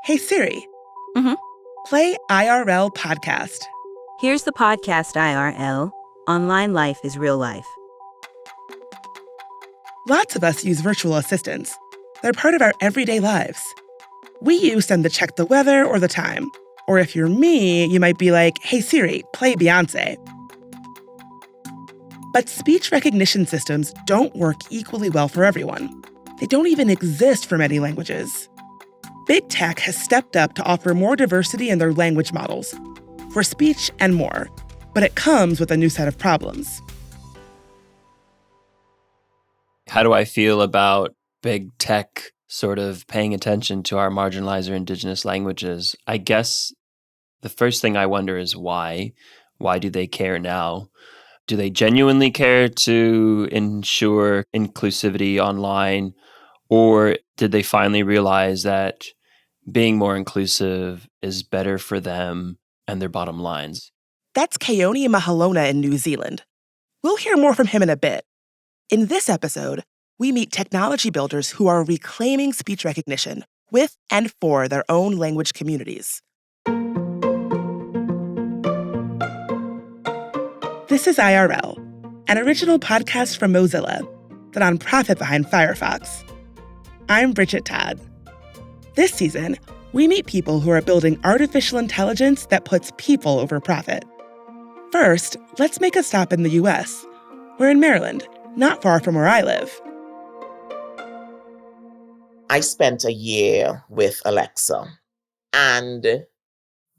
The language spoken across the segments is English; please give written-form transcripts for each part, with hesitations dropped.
Hey Siri, Mm-hmm. play IRL podcast. Here's the podcast IRL. Online life is real life. Lots of us use virtual assistants. They're part of our everyday lives. We use them to check the weather or the time. Or if you're me, you might be like, hey Siri, play Beyonce. But speech recognition systems don't work equally well for everyone. They don't even exist for many languages. Big tech has stepped up to offer more diversity in their language models, for speech and more, but it comes with a new set of problems. How do I feel about big tech sort of paying attention to our marginalized or indigenous languages? I guess the first thing I wonder is why. Why do they care now? Do they genuinely care to ensure inclusivity online? Or did they finally realize that being more inclusive is better for them and their bottom lines? That's Keoni Mahelona in New Zealand. We'll hear more from him in a bit. In this episode, we meet technology builders who are reclaiming speech recognition with and for their own language communities. This is IRL, an original podcast from Mozilla, the nonprofit behind Firefox. I'm Bridget Todd. This season, we meet people who are building artificial intelligence that puts people over profit. First, let's make a stop in the U.S. We're in Maryland, not far from where I live. I spent a year with Alexa, and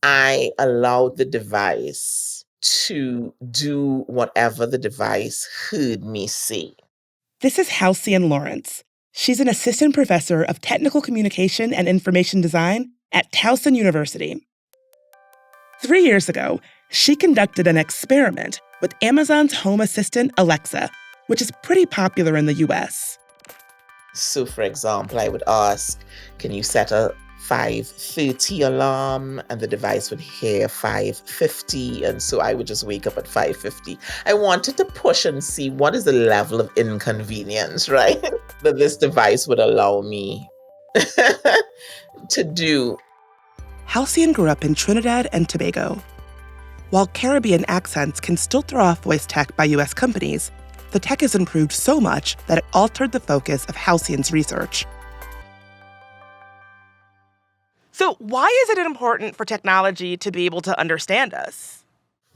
I allowed the device to do whatever the device heard me say. This is Halcyon Lawrence. She's an assistant professor of technical communication and information design at Towson University. 3 years ago, she conducted an experiment with Amazon's home assistant, Alexa, which is pretty popular in the US. So, for example, I would ask, can you set a 5:30 alarm? And the device would hear 5:50. And so I would just wake up at 5:50. I wanted to push and see what is the level of inconvenience, right, that this device would allow me to do. Halcyon grew up in Trinidad and Tobago. While Caribbean accents can still throw off voice tech by US companies, the tech has improved so much that it altered the focus of Halcyon's research. So why is it important for technology to be able to understand us?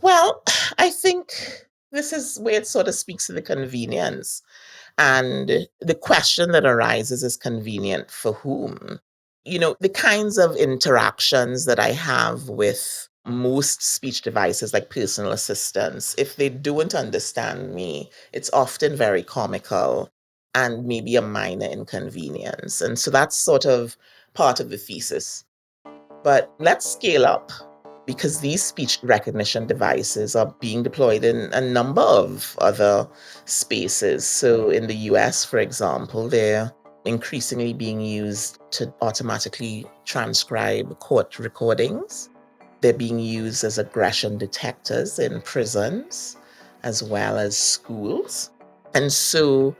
Well, I think this is where it sort of speaks to the convenience. And the question that arises is convenient for whom? You know, the kinds of interactions that I have with most speech devices like personal assistants, if they don't understand me, it's often very comical and maybe a minor inconvenience. And so that's sort of part of the thesis. But let's scale up, because these speech recognition devices are being deployed in a number of other spaces. So in the US, for example, they're increasingly being used to automatically transcribe court recordings. They're being used as aggression detectors in prisons, as well as schools. And so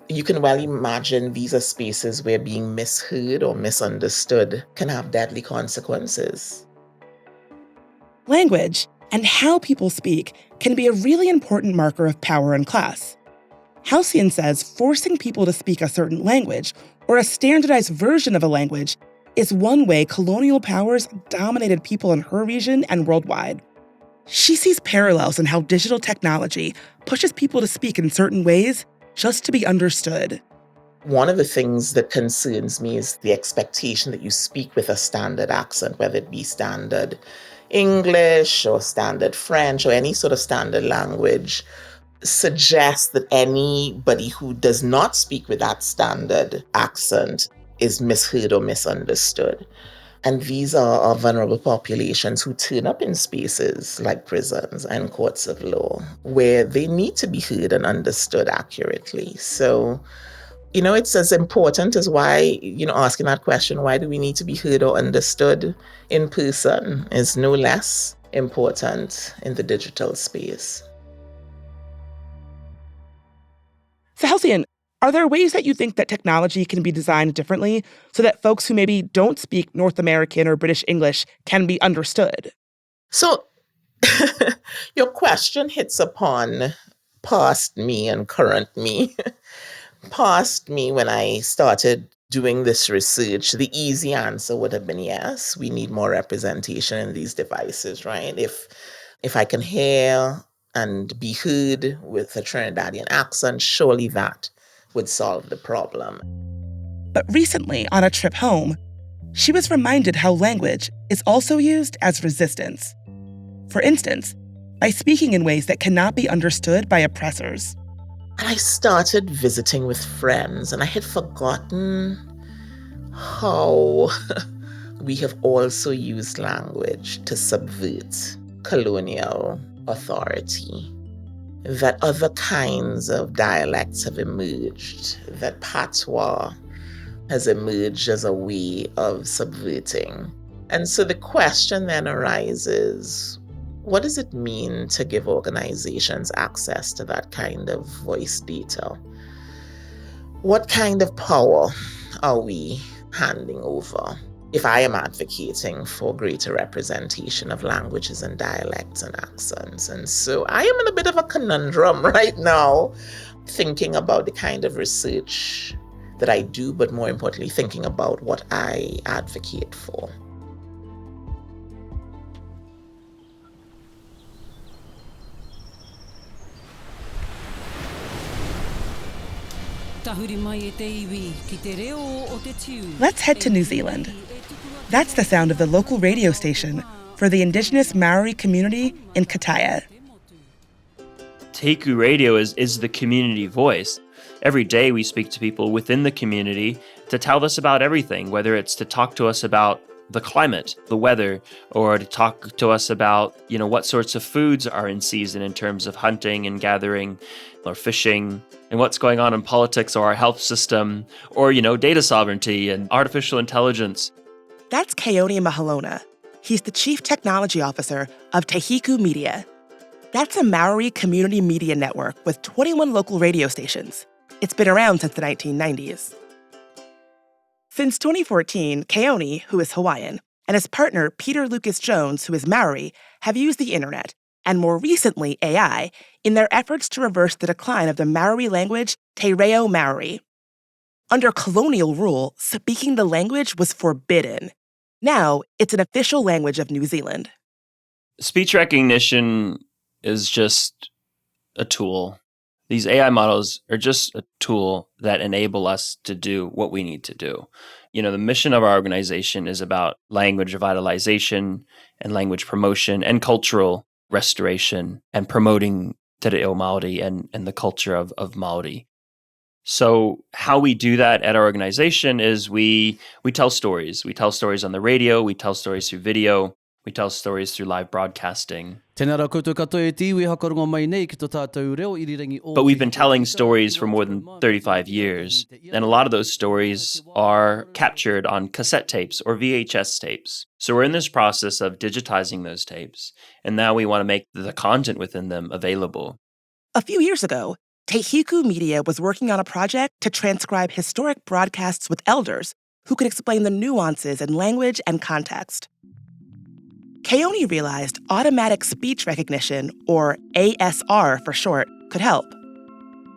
you can well imagine these are spaces where being misheard or misunderstood can have deadly consequences. Language and how people speak can be a really important marker of power and class. Halcyon says forcing people to speak a certain language or a standardized version of a language is one way colonial powers dominated people in her region and worldwide. She sees parallels in how digital technology pushes people to speak in certain ways just to be understood. One of the things that concerns me is the expectation that you speak with a standard accent, whether it be standard English or standard French or any sort of standard language, suggests that anybody who does not speak with that standard accent is misheard or misunderstood. And these are vulnerable populations who turn up in spaces like prisons and courts of law, where they need to be heard and understood accurately. So, you know, it's as important as why, asking that question, why do we need to be heard or understood in person, is no less important in the digital space. So Halcyon, Are there ways that you think that technology can be designed differently so that folks who maybe don't speak North American or British English can be understood? So your question hits upon past me and current me. Past me, when I started doing this research, the easy answer would have been yes, we need more representation in these devices, right? If I can hear and be heard with a Trinidadian accent, surely that would solve the problem. But recently, on a trip home, she was reminded how language is also used as resistance. For instance, by speaking in ways that cannot be understood by oppressors. And I started visiting with friends, and I had forgotten how we have also used language to subvert colonial authority. That other kinds of dialects have emerged, that patois has emerged as a way of subverting. And so the question then arises, what does it mean to give organizations access to that kind of voice data? What kind of power are we handing over? If I am advocating for greater representation of languages and dialects and accents. And so I am in a bit of a conundrum right now, thinking about the kind of research that I do, but more importantly, thinking about what I advocate for. Let's head to New Zealand. That's the sound of the local radio station for the Indigenous Māori community in Kataia. Te Hiku Radio is the community voice. Every day we speak to people within the community to tell us about everything, whether it's to talk to us about the climate, the weather, or to talk to us about, what sorts of foods are in season in terms of hunting and gathering or fishing, and what's going on in politics or our health system, or, data sovereignty and artificial intelligence. That's Keoni Mahelona. He's the Chief Technology Officer of Te Hiku Media. That's a Māori community media network with 21 local radio stations. It's been around since the 1990s. Since 2014, Keoni, who is Hawaiian, and his partner, Peter Lucas Jones, who is Māori, have used the internet, and more recently AI, in their efforts to reverse the decline of the Māori language Te Reo Māori. Under colonial rule, speaking the language was forbidden. Now, it's an official language of New Zealand. Speech recognition is just a tool. These AI models are just a tool that enable us to do what we need to do. The mission of our organization is about language revitalization and language promotion and cultural restoration and promoting Te Reo Māori and the culture of Māori. So how we do that at our organization is we tell stories. We tell stories on the radio, we tell stories through video, we tell stories through live broadcasting. But we've been telling stories for more than 35 years, and a lot of those stories are captured on cassette tapes or VHS tapes. So we're in this process of digitizing those tapes, and now we want to make the content within them available. A few years ago, Te Hiku Media was working on a project to transcribe historic broadcasts with elders who could explain the nuances in language and context. Keoni realized automatic speech recognition, or ASR for short, could help.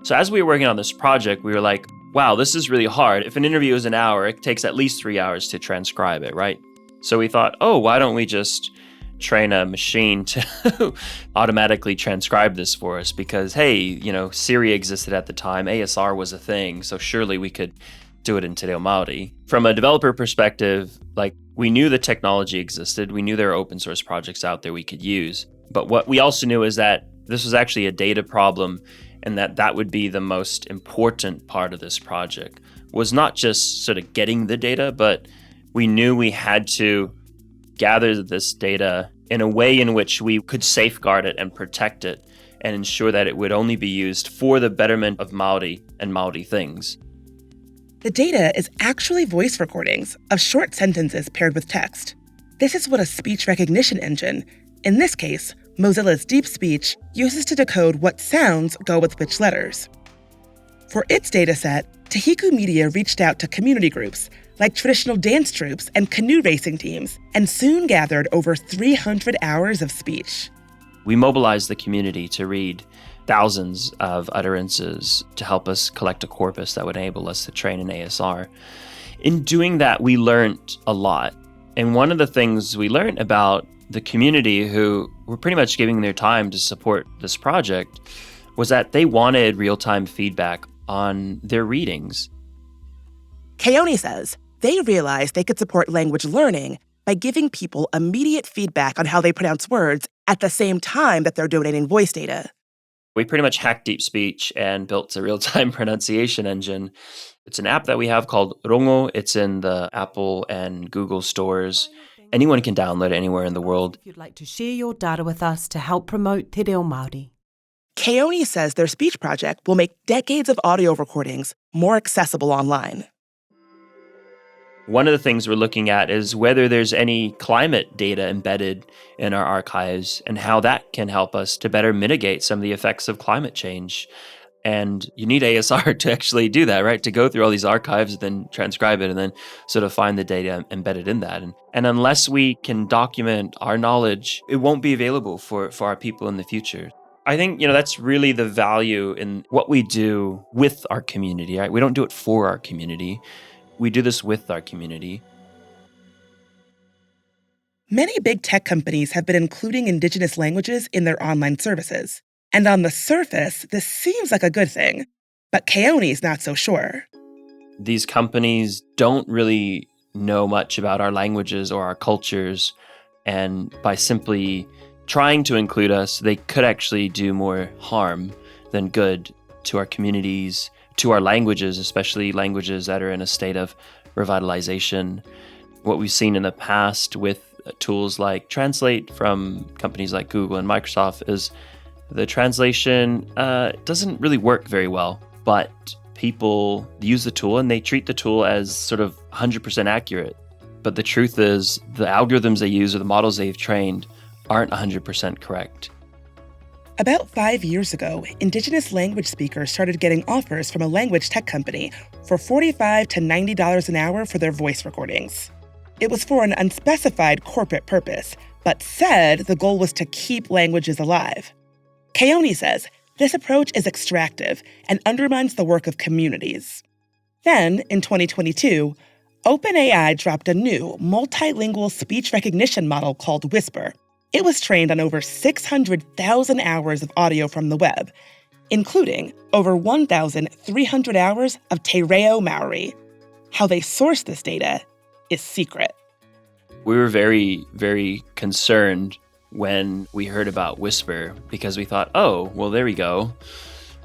So as we were working on this project, we were like, wow, this is really hard. If an interview is an hour, it takes at least 3 hours to transcribe it, right? So we thought, why don't we just train a machine to automatically transcribe this for us? Because, hey, Siri existed at the time, ASR was a thing, so surely we could do it in Te Reo Māori. From a developer perspective, we knew the technology existed, we knew there were open source projects out there we could use, but what we also knew is that this was actually a data problem, and that would be the most important part of this project, was not just sort of getting the data, but we knew we had to gather this data in a way in which we could safeguard it and protect it and ensure that it would only be used for the betterment of Māori and Māori things. The data is actually voice recordings of short sentences paired with text. This is what a speech recognition engine, in this case, Mozilla's Deep Speech, uses to decode what sounds go with which letters. For its dataset, Te Hiku Media reached out to community groups like traditional dance troupes and canoe racing teams, and soon gathered over 300 hours of speech. We mobilized the community to read thousands of utterances to help us collect a corpus that would enable us to train an ASR. In doing that, we learned a lot. And one of the things we learned about the community, who were pretty much giving their time to support this project, was that they wanted real-time feedback on their readings. Keoni says they realized they could support language learning by giving people immediate feedback on how they pronounce words at the same time that they're donating voice data. We pretty much hacked deep speech and built a real-time pronunciation engine. It's an app that we have called Rongo. It's in the Apple and Google stores. Anyone can download it anywhere in the world. If you'd like to share your data with us to help promote Te Reo Māori. Keoni says their speech project will make decades of audio recordings more accessible online. One of the things we're looking at is whether there's any climate data embedded in our archives and how that can help us to better mitigate some of the effects of climate change. And you need ASR to actually do that, right? To go through all these archives, then transcribe it, and then sort of find the data embedded in that. And unless we can document our knowledge, it won't be available for our people in the future. I think, that's really the value in what we do with our community, right? We don't do it for our community. We do this with our community. Many big tech companies have been including Indigenous languages in their online services. And on the surface, this seems like a good thing. But Keoni's not so sure. These companies don't really know much about our languages or our cultures. And by simply trying to include us, they could actually do more harm than good to our communities, to our languages, especially languages that are in a state of revitalization. What we've seen in the past with tools like Translate from companies like Google and Microsoft is the translation doesn't really work very well, but people use the tool and they treat the tool as sort of 100% accurate. But the truth is the algorithms they use or the models they've trained aren't 100% correct. About 5 years ago, Indigenous language speakers started getting offers from a language tech company for $45 to $90 an hour for their voice recordings. It was for an unspecified corporate purpose, but said the goal was to keep languages alive. Keoni says this approach is extractive and undermines the work of communities. Then, in 2022, OpenAI dropped a new multilingual speech recognition model called Whisper. It was trained on over 600,000 hours of audio from the web, including over 1,300 hours of Te Reo Māori. How they source this data is secret. We were very, very concerned when we heard about Whisper because we thought, oh, well, there we go.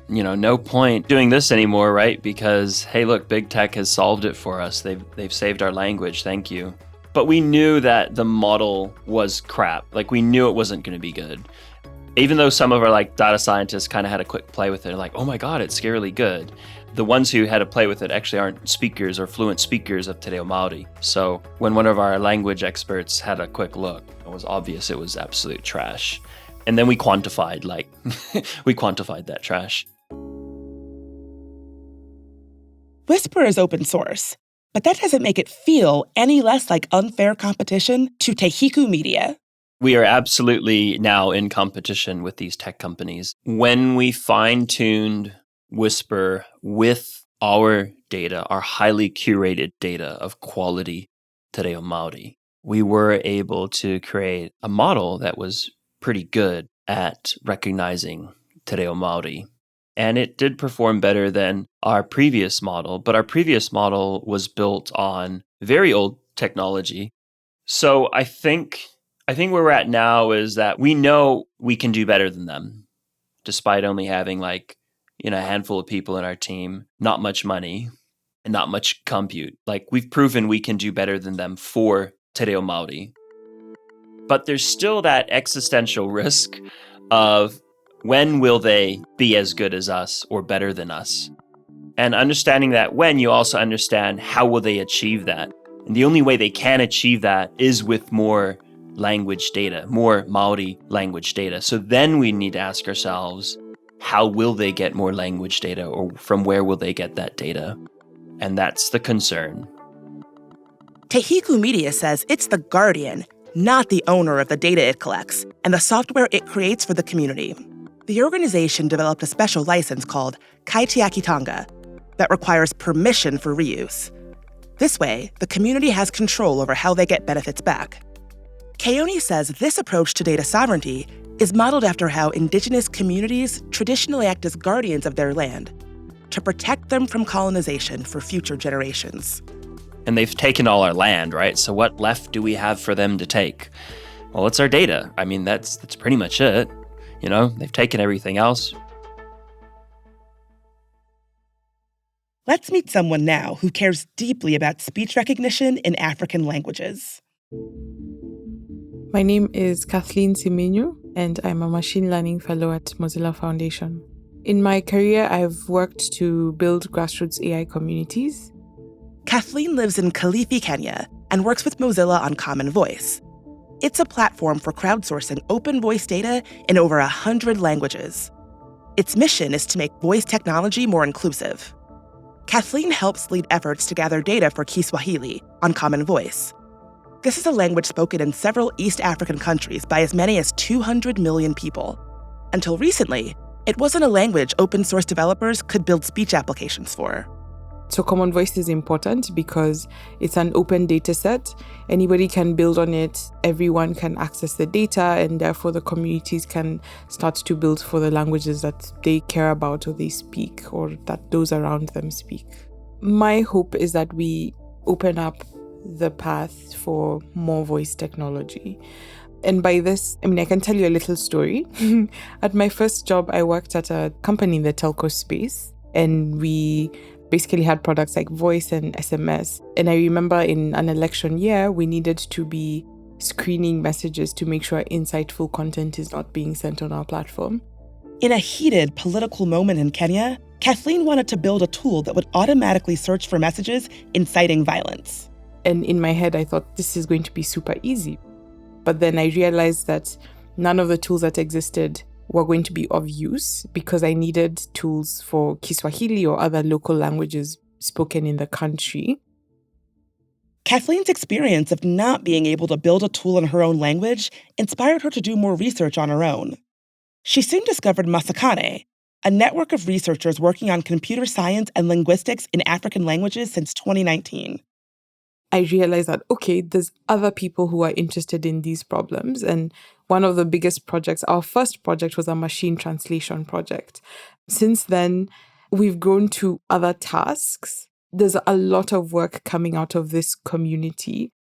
No point doing this anymore, right? Because, hey, look, big tech has solved it for us. They've saved our language. Thank you. But we knew that the model was crap. We knew it wasn't going to be good. Even though some of our data scientists kind of had a quick play with it, oh my God, it's scarily good. The ones who had to play with it actually aren't speakers or fluent speakers of Te Reo Māori. So when one of our language experts had a quick look, it was obvious it was absolute trash. And then we quantified, we quantified that trash. Whisper is open source, but that doesn't make it feel any less like unfair competition to Te Hiku Media. We are absolutely now in competition with these tech companies. When we fine-tuned Whisper with our data, our highly curated data of quality Te Reo Māori, we were able to create a model that was pretty good at recognizing Te Reo Māori. And it did perform better than our previous model, but our previous model was built on very old technology. So I think where we're at now is that we know we can do better than them, despite only having a handful of people in our team, not much money, and not much compute. We've proven we can do better than them for Te Reo Māori. But there's still that existential risk of when will they be as good as us or better than us? And understanding that when, you also understand how will they achieve that. And the only way they can achieve that is with more language data, more Māori language data. So then we need to ask ourselves, how will they get more language data, or from where will they get that data? And that's the concern. Te Hiku Media says it's the guardian, not the owner of the data it collects and the software it creates for the community. The organization developed a special license called Kaitiakitanga that requires permission for reuse. This way, the community has control over how they get benefits back. Keoni says this approach to data sovereignty is modeled after how Indigenous communities traditionally act as guardians of their land to protect them from colonization for future generations. And they've taken all our land, right? So what left do we have for them to take? Well, it's our data. I mean, that's pretty much it. You know, they've taken everything else. Let's meet someone now who cares deeply about speech recognition in African languages. My name is Kathleen Siminyu, and I'm a machine learning fellow at Mozilla Foundation. In my career, I've worked to build grassroots AI communities. Kathleen lives in Kilifi, Kenya, and works with Mozilla on Common Voice. It's a platform for crowdsourcing open voice data in over 100 languages. Its mission is to make voice technology more inclusive. Kathleen helps lead efforts to gather data for Kiswahili on Common Voice. This is a language spoken in several East African countries by as many as 200 million people. Until recently, it wasn't a language open source developers could build speech applications for. So Common Voice is important because it's an open data set. Anybody can build on it, everyone can access the data, and therefore the communities can start to build for the languages that they care about or they speak or that those around them speak. My hope is that we open up the path for more voice technology. And by this, I mean, I can tell you a little story. At my first job, I worked at a company in the telco space, and we basically had products like voice and SMS. And I remember in an election year, we needed to be screening messages to make sure insightful content is not being sent on our platform. In a heated political moment in Kenya, Kathleen wanted to build a tool that would automatically search for messages inciting violence. And in my head, I thought this is going to be super easy. But then I realized that none of the tools that existed were going to be of use because I needed tools for Kiswahili or other local languages spoken in the country. Kathleen's experience of not being able to build a tool in her own language inspired her to do more research on her own. She soon discovered Masakane, a network of researchers working on computer science and linguistics in African languages since 2019. I realized that, okay, there's other people who are interested in these problems. And one of the biggest projects, our first project, was a machine translation project. Since then, we've grown to other tasks. There's a lot of work coming out of this community.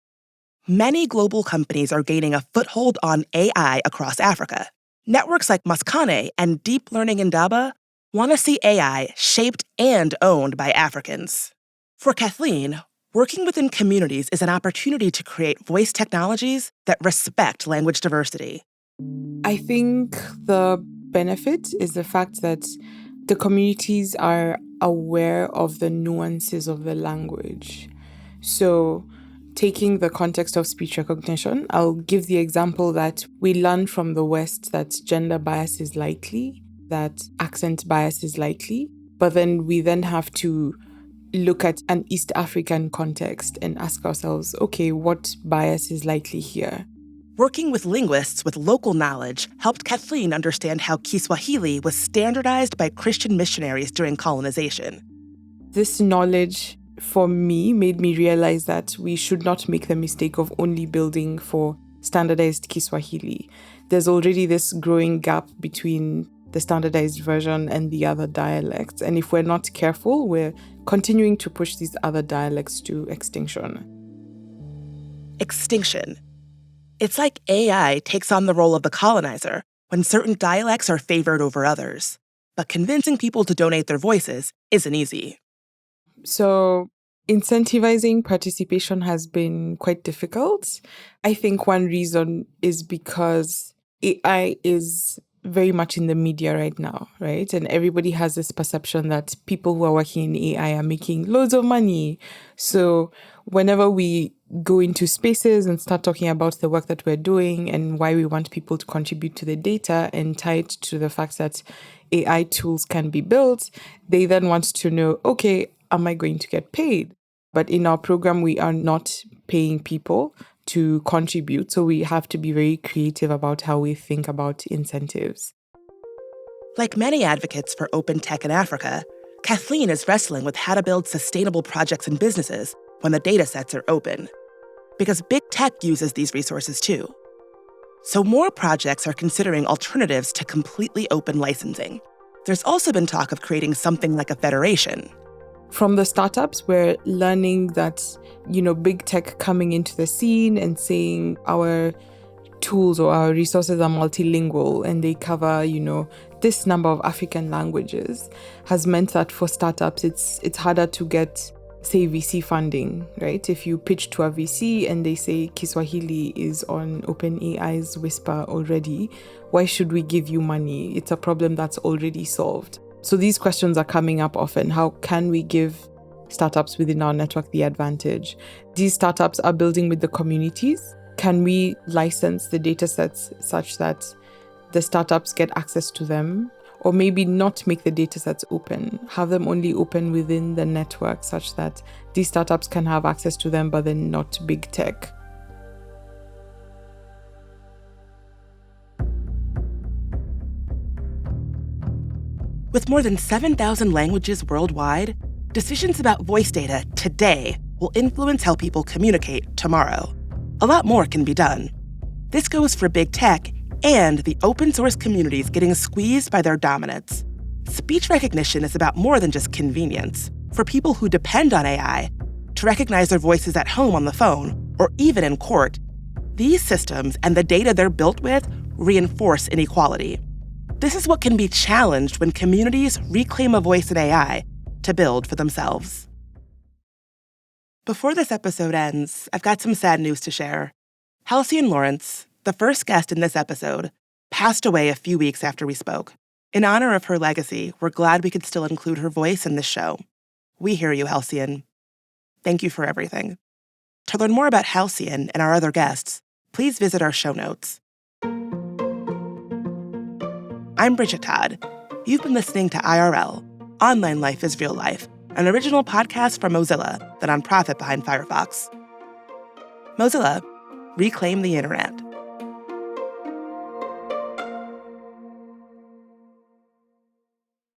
Many global companies are gaining a foothold on AI across Africa. Networks like Masakane and Deep Learning Indaba want to see AI shaped and owned by Africans. For Kathleen, working within communities is an opportunity to create voice technologies that respect language diversity. I think the benefit is the fact that the communities are aware of the nuances of the language. So, taking the context of speech recognition, I'll give the example that we learn from the West that gender bias is likely, that accent bias is likely, but then we then have to look at an East African context and ask ourselves, okay, what bias is likely here? Working with linguists with local knowledge helped Kathleen understand how Kiswahili was standardized by Christian missionaries during colonization. This knowledge, for me, made me realize that we should not make the mistake of only building for standardized Kiswahili. There's already this growing gap between the standardized version and the other dialects. And if we're not careful, we're continuing to push these other dialects to extinction. Extinction. It's like AI takes on the role of the colonizer when certain dialects are favored over others. But convincing people to donate their voices isn't easy. So incentivizing participation has been quite difficult. I think one reason is because AI is very much in the media right now, right? And everybody has this perception that people who are working in AI are making loads of money. So whenever we go into spaces and start talking about the work that we're doing and why we want people to contribute to the data and tie it to the fact that AI tools can be built, they then want to know, okay, am I going to get paid? But in our program, we are not paying people to contribute. So we have to be very creative about how we think about incentives. Like many advocates for open tech in Africa, Kathleen is wrestling with how to build sustainable projects and businesses when the data sets are open. Because big tech uses these resources too. So more projects are considering alternatives to completely open licensing. There's also been talk of creating something like a federation. From the startups, we're learning that, big tech coming into the scene and saying our tools or our resources are multilingual and they cover, this number of African languages has meant that for startups, it's harder to get, say, VC funding, right? If you pitch to a VC and they say Kiswahili is on OpenAI's Whisper already, why should we give you money? It's a problem that's already solved. So these questions are coming up often. How can we give startups within our network the advantage? These startups are building with the communities. Can we license the data sets such that the startups get access to them? Or maybe not make the data sets open, have them only open within the network such that these startups can have access to them, but then not big tech. With more than 7,000 languages worldwide, decisions about voice data today will influence how people communicate tomorrow. A lot more can be done. This goes for big tech and the open source communities getting squeezed by their dominance. Speech recognition is about more than just convenience. For people who depend on AI to recognize their voices at home on the phone or even in court, these systems and the data they're built with reinforce inequality. This is what can be challenged when communities reclaim a voice in AI to build for themselves. Before this episode ends, I've got some sad news to share. Halcyon Lawrence, the first guest in this episode, passed away a few weeks after we spoke. In honor of her legacy, we're glad we could still include her voice in this show. We hear you, Halcyon. Thank you for everything. To learn more about Halcyon and our other guests, please visit our show notes. I'm Bridget Todd. You've been listening to IRL, Online Life is Real Life, an original podcast from Mozilla, the nonprofit behind Firefox. Mozilla, reclaim the internet.